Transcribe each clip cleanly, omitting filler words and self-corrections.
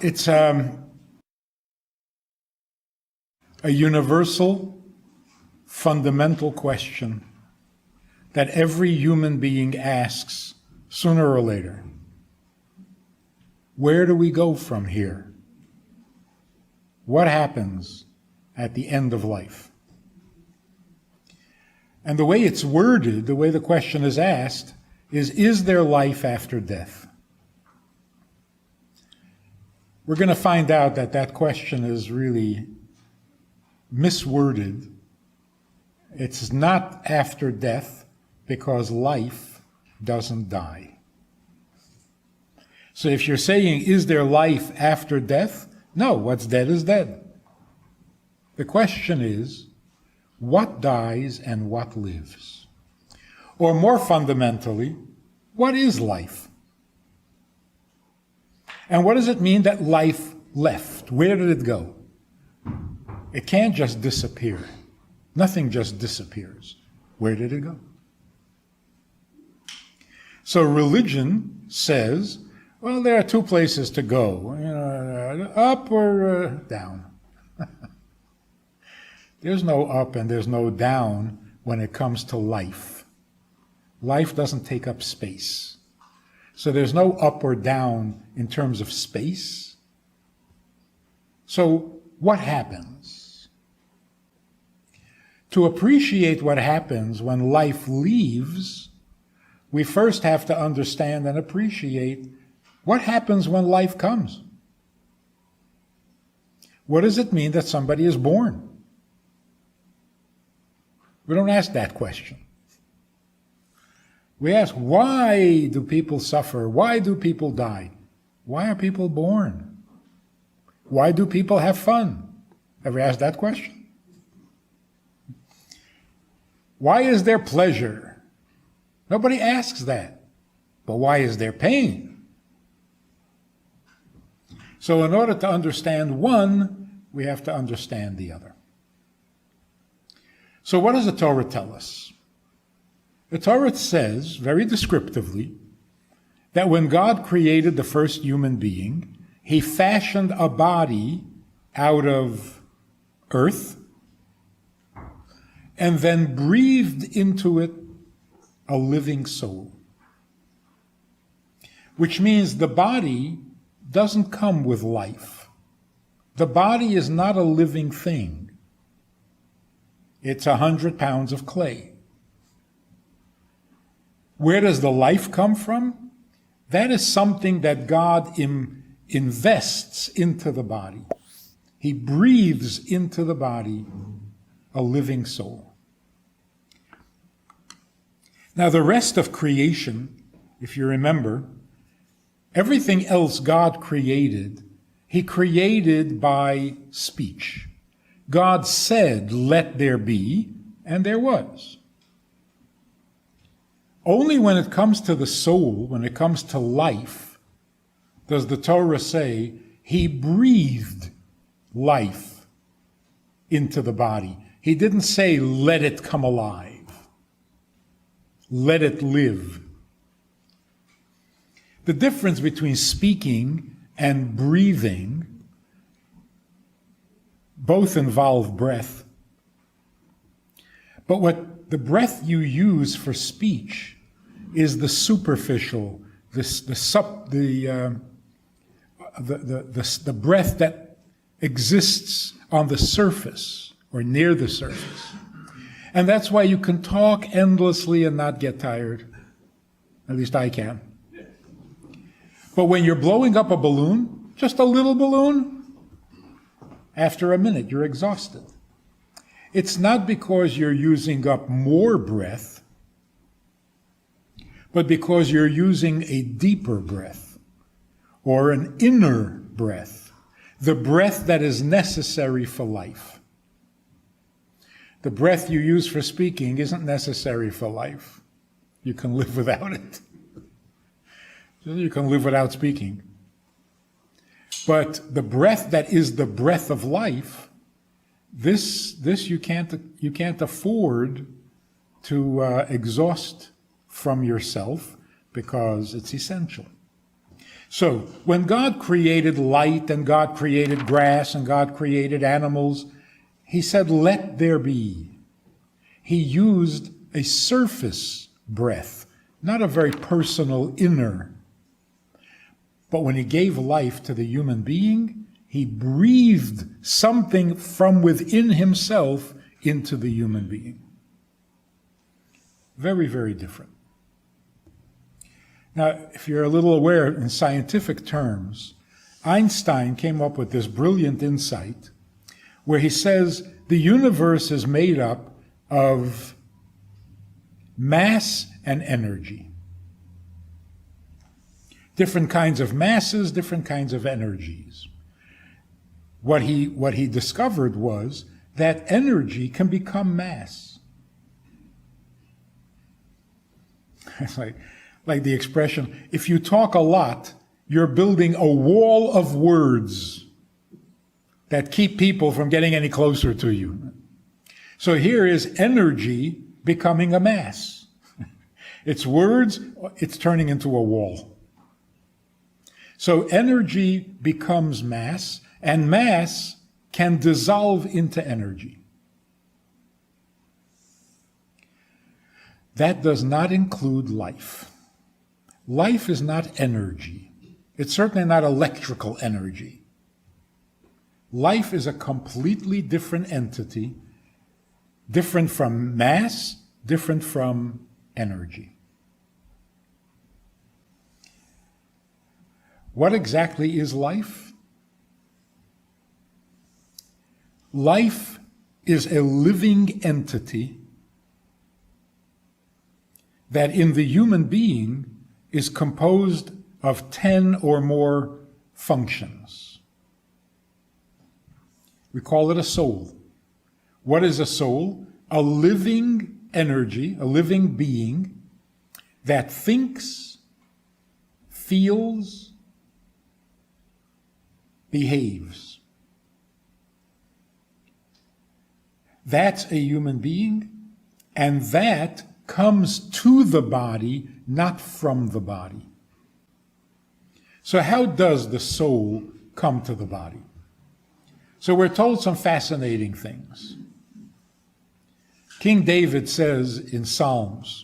It's a universal, fundamental question that every human being asks sooner or later. Where do we go from here? What happens at the end of life? And the way it's worded, the way the question is asked, is there life after death? We're going to find out that that question is really misworded. It's not after death because life doesn't die. So if you're saying, is there life after death? No, what's dead is dead. The question is, what dies and what lives? Or more fundamentally, what is life? And what does it mean that life left? Where did it go? It can't just disappear. Nothing just disappears. Where did it go? So religion says, well, there are two places to go, up or down. There's no up and there's no down when it comes to life. Life doesn't take up space. So there's no up or down in terms of space. So what happens? To appreciate what happens when life leaves, we first have to understand and appreciate what happens when life comes. What does it mean that somebody is born? We don't ask that question. We ask, why do people suffer? Why do people die? Why are people born? Why do people have fun? Ever asked that question? Why is there pleasure? Nobody asks that. But why is there pain? So in order to understand one, we have to understand the other. So what does the Torah tell us? The Torah says, very descriptively, that when God created the first human being, he fashioned a body out of earth and then breathed into it a living soul. Which means the body doesn't come with life. The body is not a living thing. It's 100 pounds of clay. Where does the life come from? That is something that God invests into the body. He breathes into the body a living soul. Now the rest of creation, if you remember, everything else God created, he created by speech. God said, let there be, and there was. Only when it comes to the soul, when it comes to life, does the Torah say, he breathed life into the body. He didn't say, let it come alive. Let it live. The difference between speaking and breathing both involve breath. But what the breath you use for speech is the superficial, the breath that exists on the surface or near the surface. And that's why you can talk endlessly and not get tired. At least I can. But when you're blowing up a balloon, just a little balloon, after a minute you're exhausted. It's not because you're using up more breath, but because you're using a deeper breath, or an inner breath, the breath that is necessary for life. The breath you use for speaking isn't necessary for life. You can live without it. You can live without speaking. But the breath that is the breath of life, this you can't afford to exhaust from yourself because it's essential. So when God created light and God created grass and God created animals, he said, let there be. He used a surface breath, not a very personal inner. But when he gave life to the human being, he breathed something from within himself into the human being. Very, very different. Now, if you're a little aware in scientific terms, Einstein came up with this brilliant insight where he says the universe is made up of mass and energy. Different kinds of masses, different kinds of energies. What he discovered was that energy can become mass. It's like the expression, if you talk a lot, you're building a wall of words that keep people from getting any closer to you. So here is energy becoming a mass. It's words, it's turning into a wall. So energy becomes mass, and mass can dissolve into energy. That does not include life. Life is not energy. It's certainly not electrical energy. Life is a completely different entity, different from mass, different from energy. What exactly is life? Life is a living entity that in the human being is composed of 10 or more functions. We call it a soul. What is a soul? A living energy, a living being that thinks, feels, behaves. That's a human being, and that comes to the body, not from the body. So how does the soul come to the body? So we're told some fascinating things. King David says in Psalms,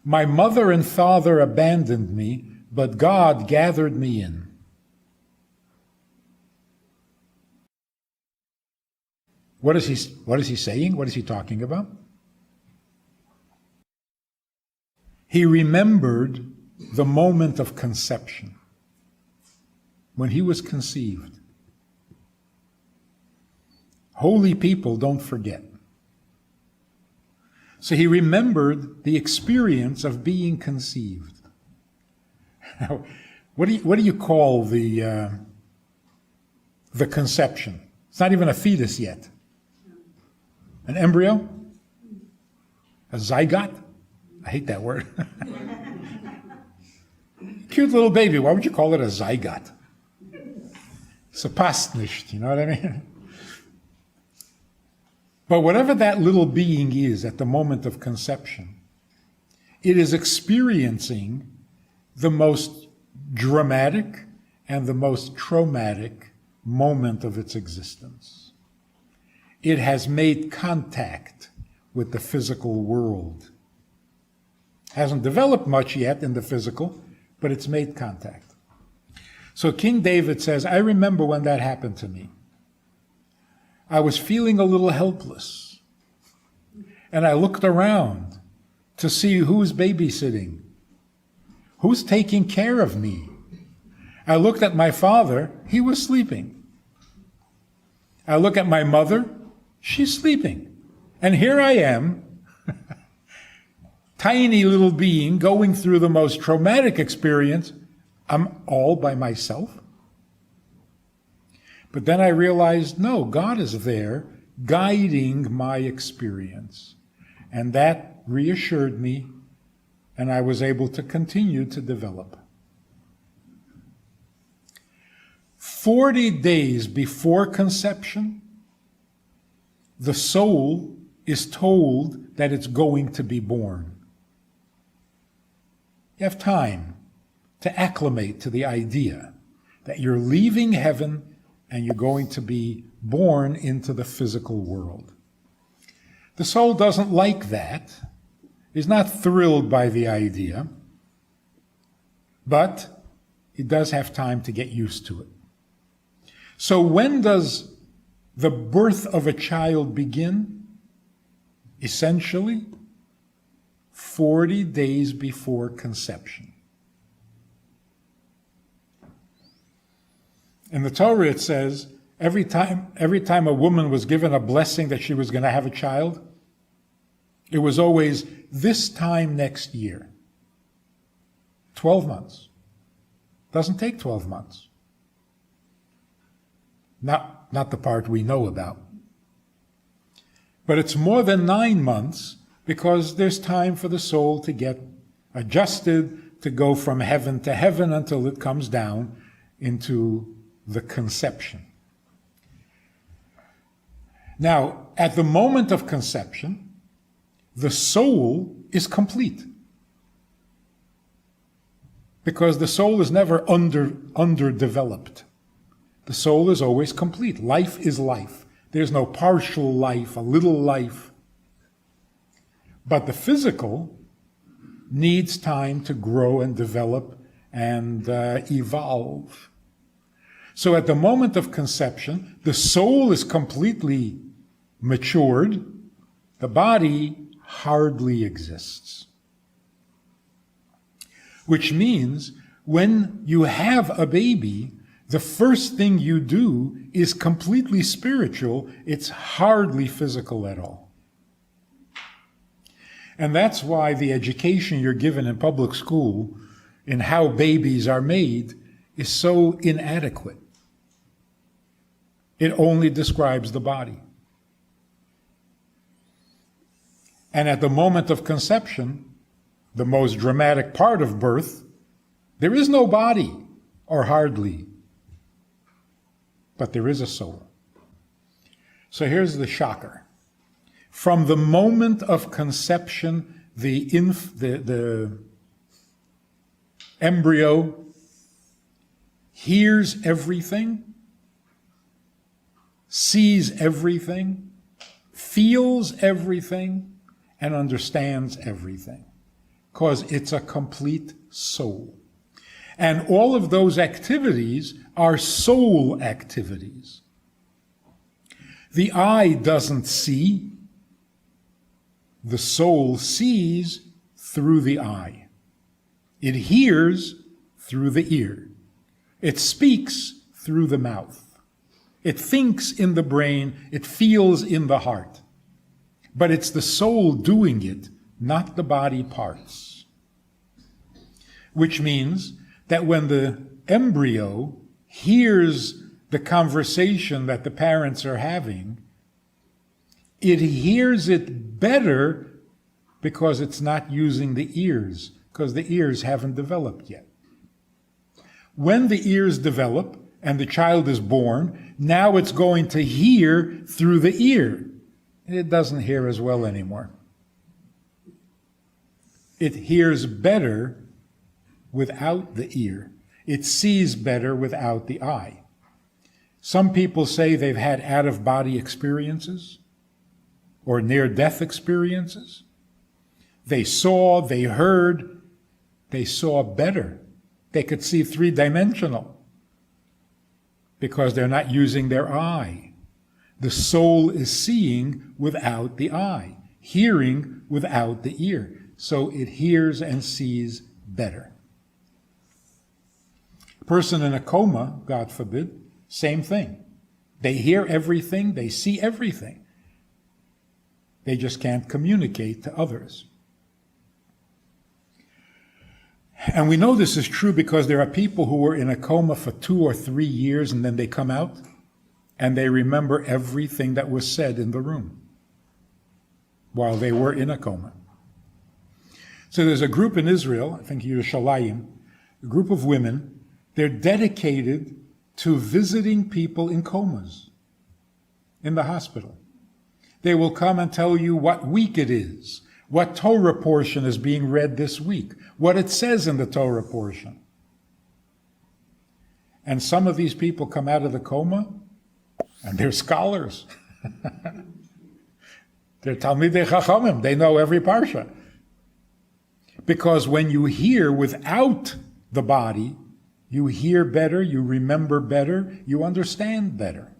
"My mother and father abandoned me, but God gathered me in." What is he saying? What is he talking about? He remembered the moment of conception, when he was conceived. Holy people don't forget. So he remembered the experience of being conceived. Now, what do you call the conception? It's not even a fetus yet. An embryo? A zygote? I hate that word. Cute little baby, why would you call it a zygote? It's a passt nicht, you know what I mean? But whatever that little being is at the moment of conception, it is experiencing the most dramatic and the most traumatic moment of its existence. It has made contact with the physical world. Hasn't developed much yet in the physical, but it's made contact. So King David says, I remember when that happened to me. I was feeling a little helpless. And I looked around to see who's babysitting, who's taking care of me. I looked at my father, he was sleeping. I look at my mother, she's sleeping. And here I am, tiny little being going through the most traumatic experience. I'm all by myself. But then I realized, no, God is there guiding my experience. And that reassured me, and I was able to continue to develop. 40 days before conception, the soul is told that it's going to be born. You have time to acclimate to the idea that you're leaving heaven and you're going to be born into the physical world. The soul doesn't like that, is not thrilled by the idea, but it does have time to get used to it. So when does the birth of a child begin? Essentially, 40 days before conception. In the Torah it says, every time a woman was given a blessing that she was going to have a child, it was always this time next year. 12 months. Doesn't take 12 months. Not the part we know about. But it's more than 9 months because there's time for the soul to get adjusted, to go from heaven to heaven until it comes down into the conception. Now, at the moment of conception, the soul is complete. Because the soul is never underdeveloped. The soul is always complete. Life is life. There's no partial life, a little life. But the physical needs time to grow and develop and evolve. So at the moment of conception, the soul is completely matured. The body hardly exists. Which means when you have a baby, the first thing you do is completely spiritual. It's hardly physical at all. And that's why the education you're given in public school in how babies are made is so inadequate. It only describes the body. And at the moment of conception, the most dramatic part of birth, there is no body, or hardly, but there is a soul. So here's the shocker. From the moment of conception, the embryo hears everything, sees everything, feels everything, and understands everything. Because it's a complete soul. And all of those activities are soul activities. The eye doesn't see. The soul sees through the eye. It hears through the ear. It speaks through the mouth. It thinks in the brain. It feels in the heart. But it's the soul doing it, not the body parts. Which means that when the embryo hears the conversation that the parents are having, it hears it better because it's not using the ears, because the ears haven't developed yet. When the ears develop and the child is born, now it's going to hear through the ear. It doesn't hear as well anymore. It hears better without the ear. It sees better without the eye. Some people say they've had out-of-body experiences or near-death experiences. They saw, they heard, they saw better. They could see three-dimensional because they're not using their eye. The soul is seeing without the eye, hearing without the ear. So it hears and sees better. A person in a coma, God forbid, same thing. They hear everything, they see everything. They just can't communicate to others. And we know this is true because there are people who were in a coma for 2 or 3 years and then they come out and they remember everything that was said in the room while they were in a coma. So there's a group in Israel, I think Yerushalayim, a group of women, they're dedicated to visiting people in comas in the hospital. They will come and tell you what week it is, what Torah portion is being read this week, what it says in the Torah portion. And some of these people come out of the coma, and they're scholars. They're Talmidei Chachamim. They know every parsha. Because when you hear without the body, you hear better, you remember better, you understand better.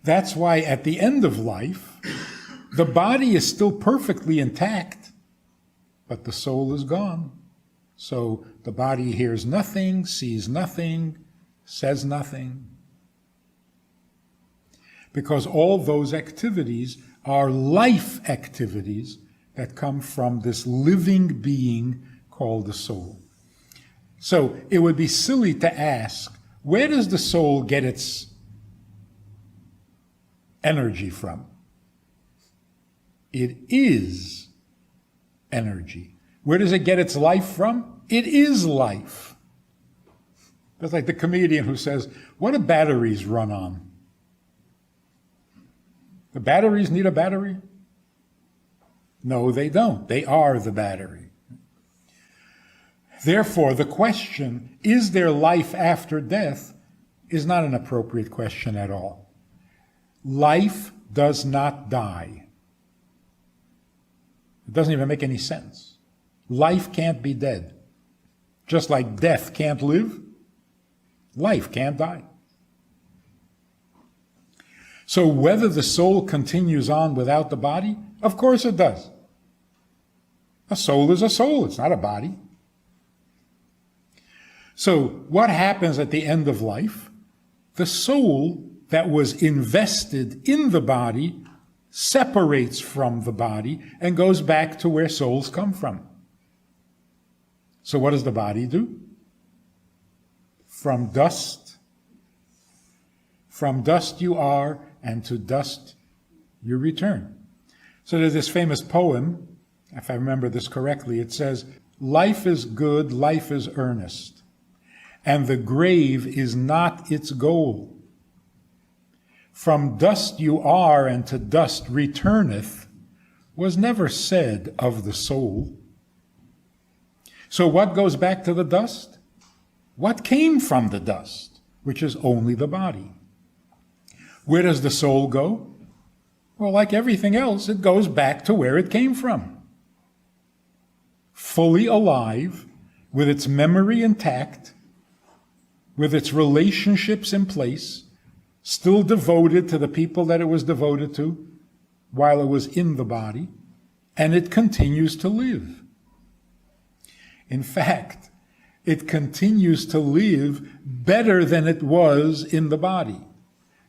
That's why at the end of life, the body is still perfectly intact, but the soul is gone. So the body hears nothing, sees nothing, says nothing. Because all those activities are life activities that come from this living being called the soul. So it would be silly to ask, where does the soul get its energy from? It is energy. Where does it get its life from? It is life. That's like the comedian who says, what do batteries run on? The batteries need a battery? No, they don't. They are the battery. Therefore, the question, is there life after death, is not an appropriate question at all. Life does not die. It doesn't even make any sense. Life can't be dead. Just like death can't live, life can't die. So whether the soul continues on without the body, of course it does. A soul is a soul, it's not a body. So what happens at the end of life? The soul that was invested in the body separates from the body and goes back to where souls come from. So what does the body do? From dust you are, and to dust you return. So there's this famous poem, if I remember this correctly, it says, life is good, life is earnest, and the grave is not its goal. From dust you are, and to dust returneth, was never said of the soul. So what goes back to the dust? What came from the dust, which is only the body? Where does the soul go? Well, like everything else, it goes back to where it came from. Fully alive, with its memory intact, with its relationships in place, still devoted to the people that it was devoted to while it was in the body, and it continues to live. In fact, it continues to live better than it was in the body,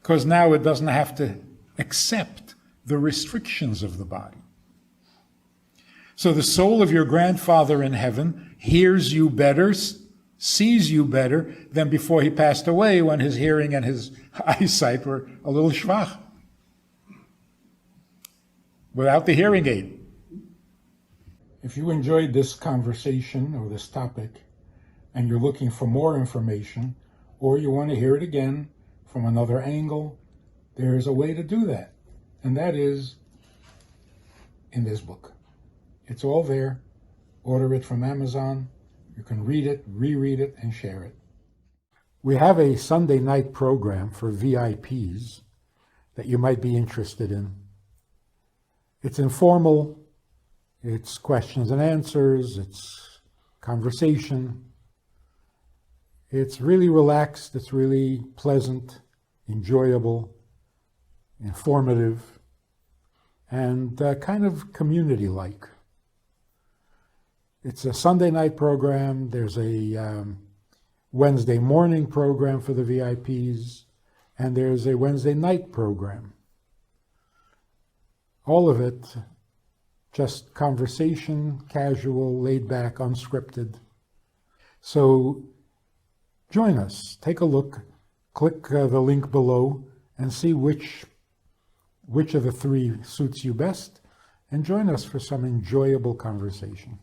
because now it doesn't have to accept the restrictions of the body. So the soul of your grandfather in heaven hears you better, sees you better than before he passed away, when his hearing and his eyesight were a little schwach, without the hearing aid. If you enjoyed this conversation or this topic, and you're looking for more information, or you want to hear it again from another angle, there is a way to do that. And that is in this book. It's all there. Order it from Amazon. You can read it, reread it, and share it. We have a Sunday night program for VIPs that you might be interested in. It's informal. It's questions and answers. It's conversation. It's really relaxed. It's really pleasant, enjoyable, informative, and kind of community-like. It's a Sunday night program. There's a Wednesday morning program for the VIPs, and there's a Wednesday night program. All of it just conversation, casual, laid back, unscripted. So join us. Take a look. Click the link below and see which of the three suits you best, and join us for some enjoyable conversation.